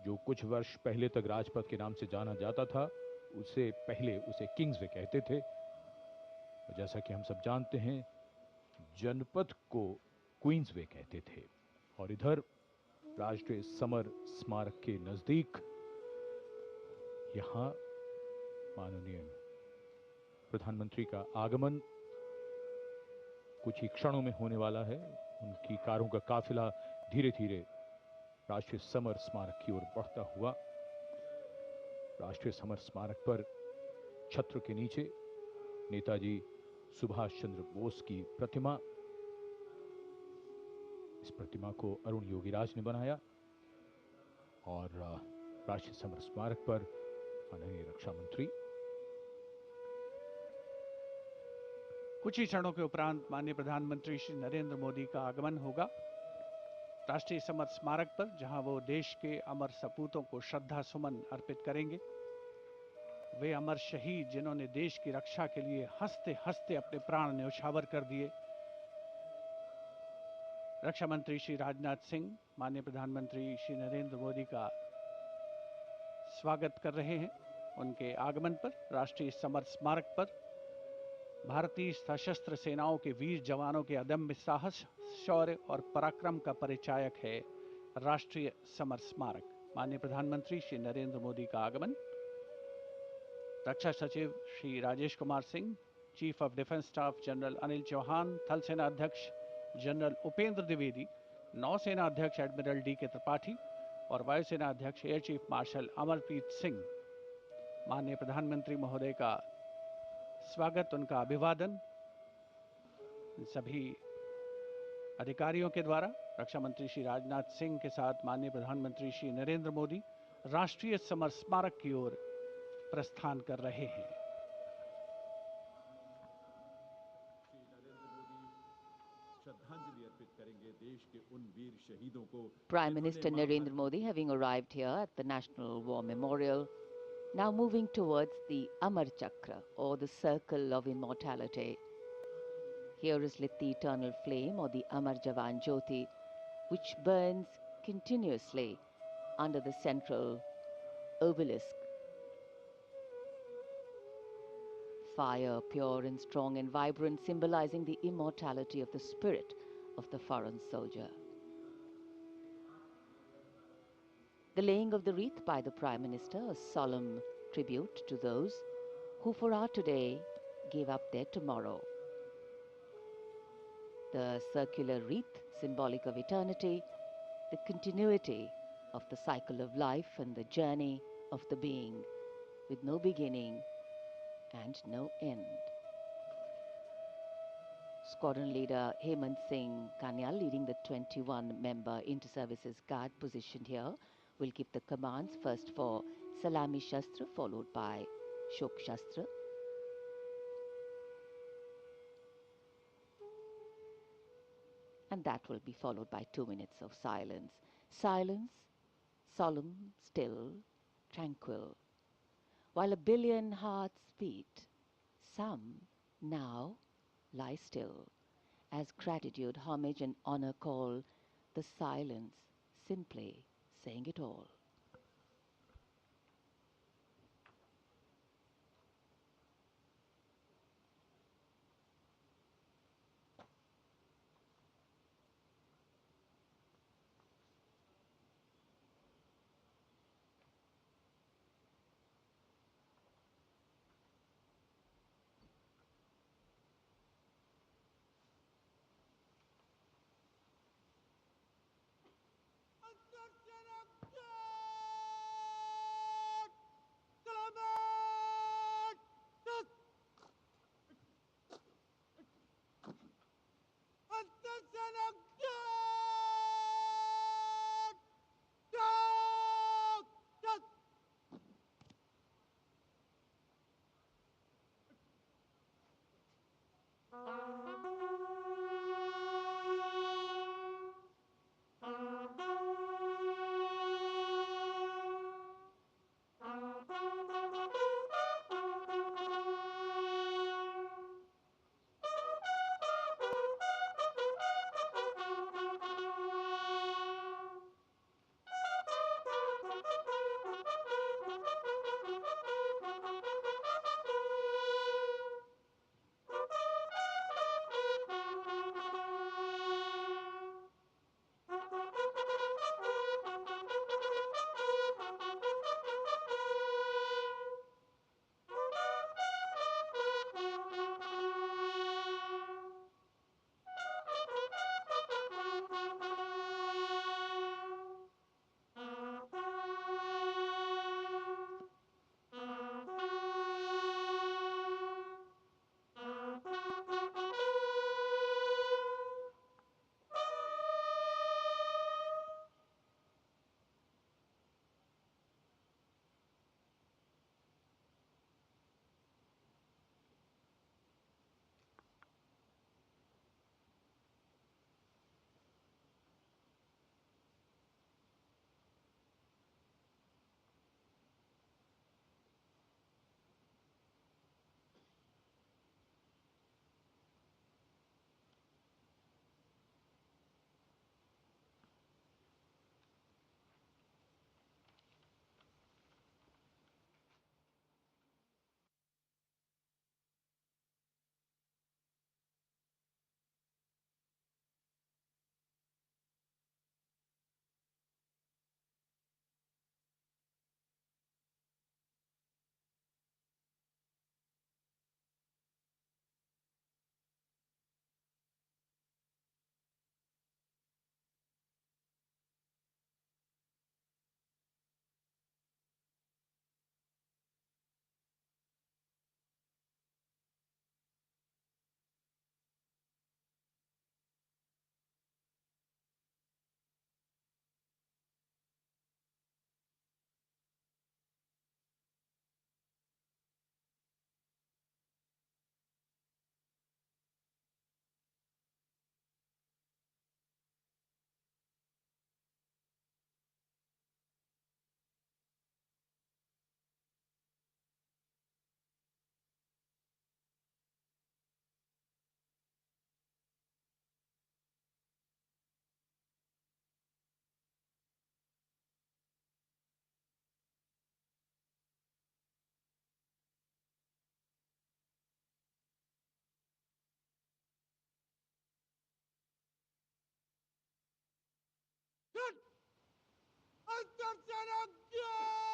जो कुछ वर्ष पहले तक राजपथ के नाम से जाना जाता था, उससे पहले उसे किंग्सवे कहते थे। और जैसा कि हम सब जानते हैं, जनपथ को क्वींसवे कहते थे। और इधर राष्ट्रीय समर स्मारक के नजदीक यहां माननीय प्रधानमंत्री का आगमन कुछ ही क्षणों में होने वाला है। उनकी कारों का काफिला धीरे धीरे राष्ट्रीय समर स्मारक की ओर बढ़ता हुआ, राष्ट्रीय समर स्मारक पर छत्र के नीचे नेताजी सुभाष चंद्र बोस की प्रतिमा, इस प्रतिमा को अरुण योगीराज ने बनाया। और राष्ट्रीय समर स्मारक पर माननीय रक्षा मंत्री कुछ ही क्षणों के उपरांत माननीय प्रधानमंत्री श्री नरेंद्र मोदी का आगमन होगा राष्ट्रीय समर स्मारक पर, जहां वो देश के अमर सपूतों को श्रद्धा सुमन अर्पित करेंगे। वे अमर शहीद जिन्होंने देश की रक्षा के लिए हंसते हंसते अपने प्राण न्यौछावर कर दिए। रक्षा मंत्री श्री राजनाथ सिंह माननीय प्रधानमंत्री श्री नरेंद्र मोदी का स्वागत कर रहे हैं। उनके आगमन पर राष्ट्रीय समर स्मारक पर भारतीय सशस्त्र सेनाओं के वीर जवानों के अदम्य साहस, शौर्य और पराक्रम का परिचायक है राष्ट्रीय समर स्मारक। माननीय प्रधानमंत्री श्री नरेंद्र मोदी का आगमन। रक्षा सचिव Shri Rajesh Kumar Singh, chief of defence staff general Anil Chauhan, थल सेना अध्यक्ष जनरल उपेंद्र द्विवेदी, नौसेना अध्यक्ष एडमिरल डी.के. त्रिपाठी और वायुसेना अध्यक्ष air chief marshal Amarpreet Singh, माननीय प्रधानमंत्री महोदय का स्वागत, उनका अभिवादन सभी अधिकारियों के द्वारा। रक्षा मंत्री श्री राजनाथ सिंह के साथ माननीय प्रधानमंत्री श्री नरेंद्र मोदी राष्ट्रीय समर स्मारक की ओर प्रस्थान कर रहे हैं। श्रद्धांजलि अर्पित करेंगे देश के उन वीर शहीदों को। Prime Minister Narendra Modi having arrived here at the National War Memorial, now moving towards the Amar Chakra, or the Circle of Immortality. Here is lit the eternal flame, or the Amar Jawan Jyoti, which burns continuously under the central obelisk. Fire, pure and strong and vibrant, symbolizing the immortality of the spirit of the foreign soldier. The laying of the wreath by the Prime Minister, a solemn tribute to those who for our today gave up their tomorrow. The circular wreath, symbolic of eternity, the continuity of the cycle of life and the journey of the being, with no beginning and no end. Squadron leader Hemant Singh Kanyal, leading the 21-member inter-services guard positioned here, will give the commands first for Salami Shastra, followed by Shok Shastra. And that will be followed by 2 minutes of silence. Silence, solemn, still, tranquil. While a billion hearts beat, some now lie still, as gratitude, homage and honor call the silence, simply saying it all. Schwarzenegger!